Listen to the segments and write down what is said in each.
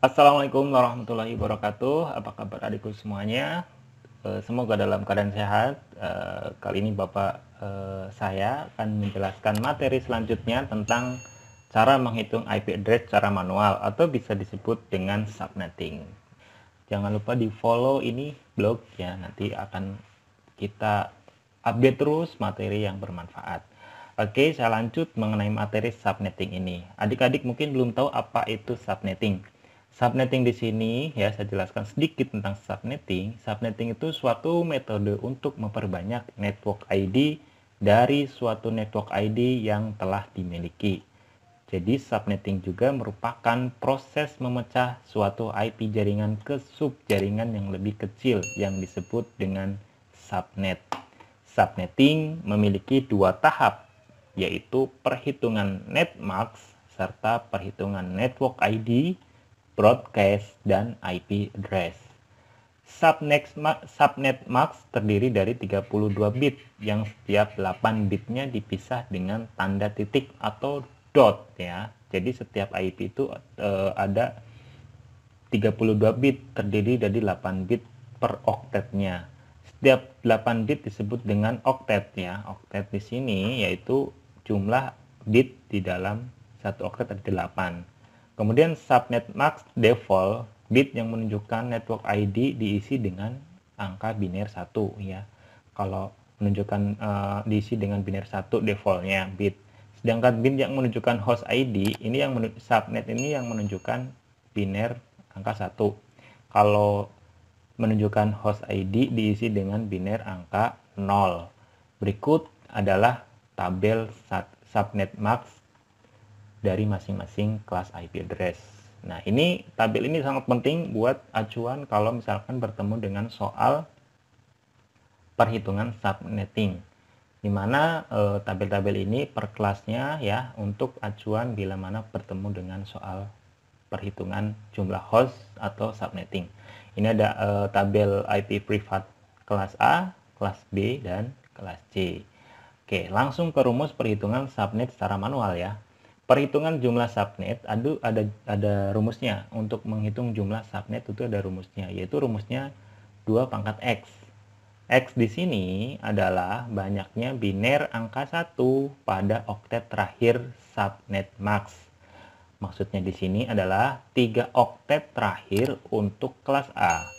Assalamualaikum warahmatullahi wabarakatuh. Apa kabar adikku semuanya? Semoga dalam keadaan sehat. Kali ini saya akan menjelaskan materi selanjutnya tentang cara menghitung IP address secara manual atau bisa disebut dengan subnetting. Jangan lupa di follow ini blog ya, nanti akan kita update terus materi yang bermanfaat. Oke, saya lanjut mengenai materi subnetting ini. Adik-adik mungkin belum tahu apa itu subnetting. Subnetting di sini ya saya jelaskan sedikit tentang subnetting. Subnetting itu suatu metode untuk memperbanyak network ID dari suatu network ID yang telah dimiliki. Jadi subnetting juga merupakan proses memecah suatu IP jaringan ke subjaringan yang lebih kecil yang disebut dengan subnet. Subnetting memiliki dua tahap, yaitu perhitungan netmask serta perhitungan network ID, broadcast, dan IP address. Subnetmask terdiri dari 32 bit yang setiap 8 bitnya dipisah dengan tanda titik atau dot ya. Jadi setiap IP itu ada 32 bit terdiri dari 8 bit per oktetnya. Setiap 8 bit disebut dengan oktet ya. Oktet di sini yaitu jumlah bit di dalam satu oktet ada 8. Kemudian subnet max default bit yang menunjukkan network ID diisi dengan angka biner 1 ya. Kalau menunjukkan diisi dengan biner 1 defaultnya bit. Sedangkan bit yang menunjukkan host ID ini yang subnet ini yang menunjukkan biner angka 1. Kalau menunjukkan host ID diisi dengan biner angka 0. Berikut adalah tabel subnet max dari masing-masing kelas IP address. Nah, tabel ini sangat penting buat acuan kalau misalkan bertemu dengan soal perhitungan subnetting, di mana tabel-tabel ini per kelasnya ya untuk acuan bila mana bertemu dengan soal perhitungan jumlah host atau subnetting. Ini ada tabel IP privat kelas A, kelas B, dan kelas C. Oke, langsung ke rumus perhitungan subnet secara manual ya. Perhitungan jumlah subnet ada rumusnya. Untuk menghitung jumlah subnet itu ada rumusnya, yaitu rumusnya 2 pangkat X. X di sini adalah banyaknya biner angka 1 pada oktet terakhir subnet max. Maksudnya di sini adalah 3 oktet terakhir untuk kelas A,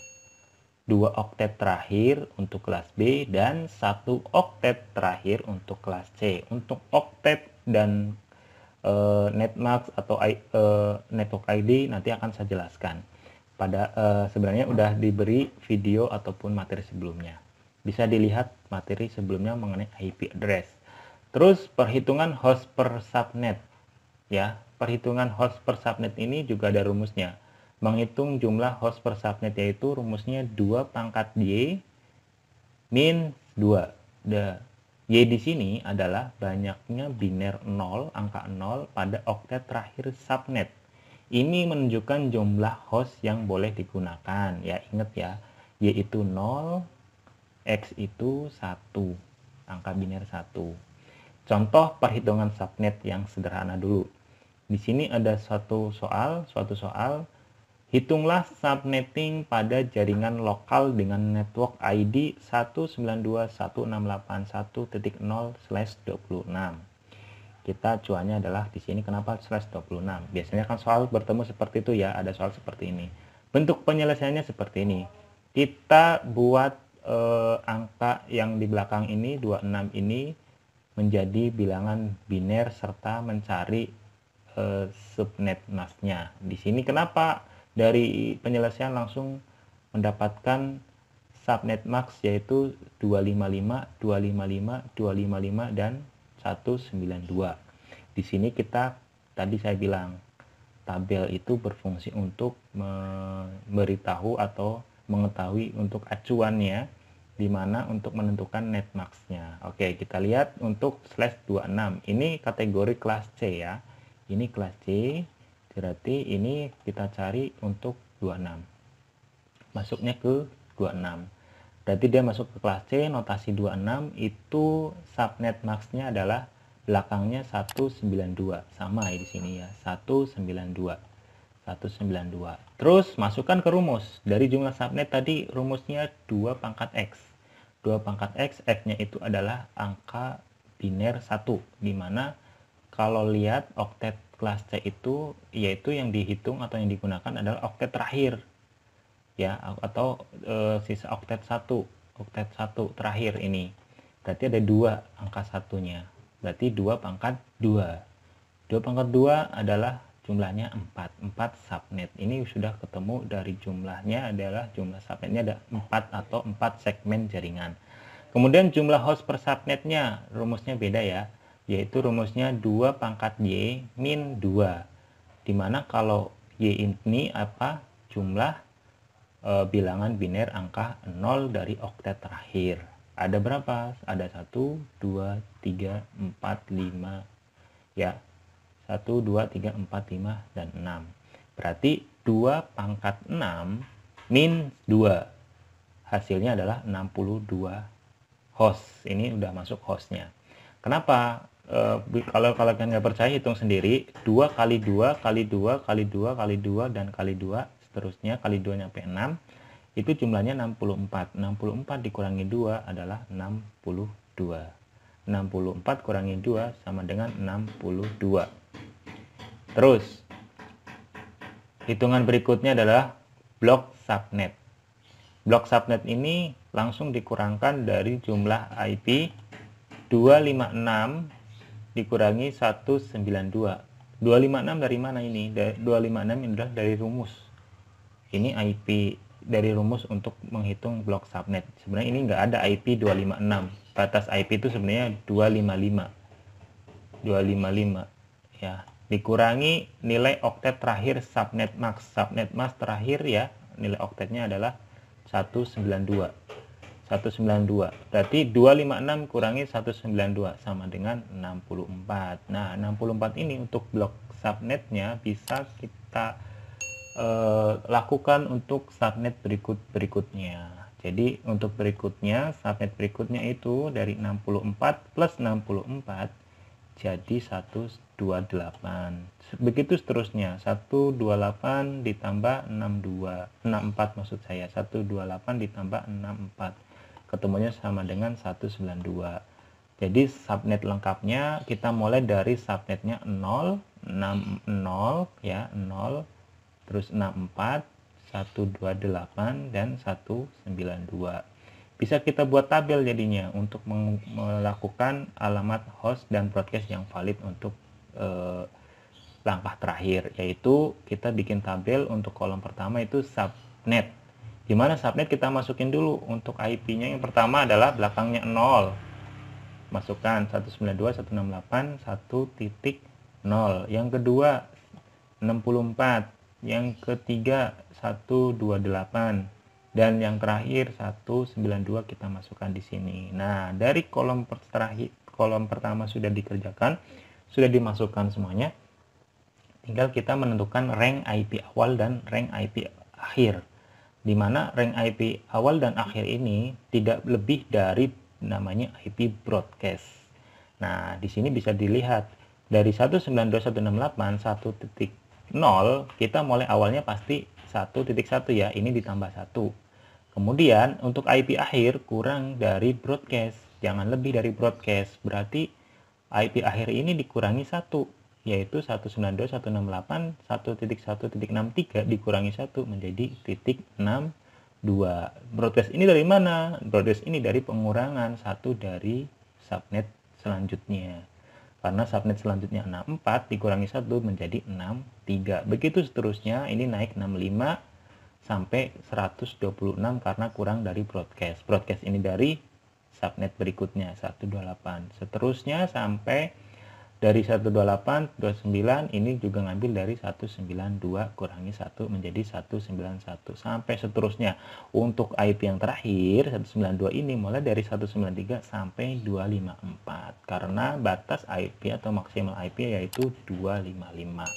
2 oktet terakhir untuk kelas B, dan 1 oktet terakhir untuk kelas C. Untuk oktet dan netmask atau network ID nanti akan saya jelaskan. Sebenarnya udah diberi video ataupun materi sebelumnya. Bisa dilihat materi sebelumnya mengenai IP address. Terus perhitungan host per subnet ya. Perhitungan host per subnet ini juga ada rumusnya. Menghitung jumlah host per subnet yaitu rumusnya 2 pangkat Y min 2. Y di sini adalah banyaknya biner 0, angka 0 pada oktet terakhir subnet. Ini menunjukkan jumlah host yang boleh digunakan. Ya, ingat ya. Y itu 0, X itu 1, angka biner 1. Contoh perhitungan subnet yang sederhana dulu. Di sini ada suatu soal, hitunglah subnetting pada jaringan lokal dengan network ID 192.168.1.0/26. Kita acuannya adalah di sini kenapa /26. Biasanya kan soal bertemu seperti itu ya, ada soal seperti ini. Bentuk penyelesaiannya seperti ini. Kita buat angka yang di belakang ini 26 ini menjadi bilangan biner serta mencari subnet masknya. Di sini kenapa dari penyelesaian langsung mendapatkan subnet max yaitu 255, 255, 255 dan 192. Di sini tadi saya bilang tabel itu berfungsi untuk memberitahu atau mengetahui untuk acuannya, di mana untuk menentukan netmax-nya. Oke, kita lihat untuk /26. Ini kategori kelas C ya. Ini kelas C, berarti ini kita cari untuk 26. Masuknya ke 26. Berarti dia masuk ke kelas C, notasi 26 itu subnet max-nya adalah belakangnya 192. Sama ya di sini ya, 192. 192. Terus masukkan ke rumus. Dari jumlah subnet tadi rumusnya 2 pangkat X. 2 pangkat X, X-nya itu adalah angka biner 1. Dimana kalau lihat oktet kelas C itu, yaitu yang dihitung atau yang digunakan adalah oktet terakhir. Ya, atau sisa oktet 1. Oktet 1 terakhir ini. Berarti ada 2 angka satunya. Berarti 2 pangkat 2. 2 pangkat 2 adalah jumlahnya 4 subnet. Ini sudah ketemu dari jumlahnya adalah jumlah subnetnya ada 4 atau 4 segmen jaringan. Kemudian jumlah host per subnetnya rumusnya beda ya, yaitu rumusnya 2 pangkat Y min 2. Dimana kalau Y ini apa? Jumlah bilangan biner angka 0 dari oktet terakhir. Ada berapa? Ada 1, 2, 3, 4, 5 ya. 1, 2, 3, 4, 5, dan 6. Berarti 2 pangkat 6 min 2. Hasilnya adalah 62 host. Ini udah masuk hostnya. Kenapa? Kalau kalian nggak percaya, hitung sendiri. 2 kali 2 kali 2 kali 2 kali 2 dan kali 2 seterusnya kali 2 sampai 6. Itu jumlahnya 64. 64 dikurangi 2 adalah 62. 64 kurangi 2 sama dengan 62. Terus, hitungan berikutnya adalah blok subnet. Blok subnet ini langsung dikurangkan dari jumlah IP 256 dikurangi 192. 256 dari mana ini? 256 ini adalah dari rumus. Ini IP dari rumus untuk menghitung blok subnet. Sebenarnya ini nggak ada IP 256. Batas IP itu sebenarnya 255. 255 ya. Dikurangi nilai oktet terakhir subnet max. Subnet max terakhir ya, nilai oktetnya adalah 192. 192. Berarti 256 kurangi 192 sama dengan 64. Nah, 64 ini untuk blok subnetnya bisa kita lakukan untuk subnet berikutnya. Jadi untuk berikutnya, subnet berikutnya itu dari 64 plus 64 jadi 128. Begitu seterusnya. 128 ditambah 64 maksud saya. 128 ditambah 64. Ketemunya sama dengan 192. Jadi subnet lengkapnya kita mulai dari subnetnya 0, 60 ya, 0, terus 64, 128 dan 192. Bisa kita buat tabel jadinya untuk melakukan alamat host dan broadcast yang valid untuk langkah terakhir, yaitu kita bikin tabel untuk kolom pertama itu subnet. Dimana subnet kita masukin dulu untuk IP-nya. Yang pertama adalah belakangnya 0. Masukkan 192.168.1.0. Yang kedua 64. Yang ketiga 128. Dan yang terakhir 192 kita masukkan di sini. Nah, dari kolom terakhir, kolom pertama sudah dikerjakan, sudah dimasukkan semuanya. Tinggal kita menentukan rank IP awal dan rank IP akhir. Di mana rank IP awal dan akhir ini tidak lebih dari namanya IP broadcast. Nah, di sini bisa dilihat dari 192.168 1.0 kita mulai awalnya pasti 1.1 ya, ini ditambah 1. Kemudian untuk IP akhir kurang dari broadcast, jangan lebih dari broadcast. Berarti IP akhir ini dikurangi 1, yaitu 192.168 1.1.63 dikurangi 1 menjadi titik 62. Broadcast ini dari mana? Broadcast ini dari pengurangan 1 dari subnet selanjutnya. Karena subnet selanjutnya 64 dikurangi 1 menjadi 63. Begitu seterusnya, ini naik 65 sampai 126 karena kurang dari broadcast. Broadcast ini dari subnet berikutnya 128. Seterusnya sampai dari 128, 29 ini juga ngambil dari 192 kurangi 1 menjadi 191 sampai seterusnya. Untuk IP yang terakhir 192 ini mulai dari 193 sampai 254 karena batas IP atau maksimal IP yaitu 255.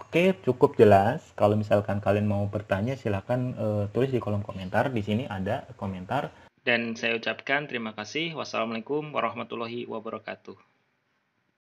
Oke, cukup jelas. Kalau misalkan kalian mau bertanya, silakan tulis di kolom komentar. Di sini ada komentar. Dan saya ucapkan terima kasih. Wassalamualaikum warahmatullahi wabarakatuh.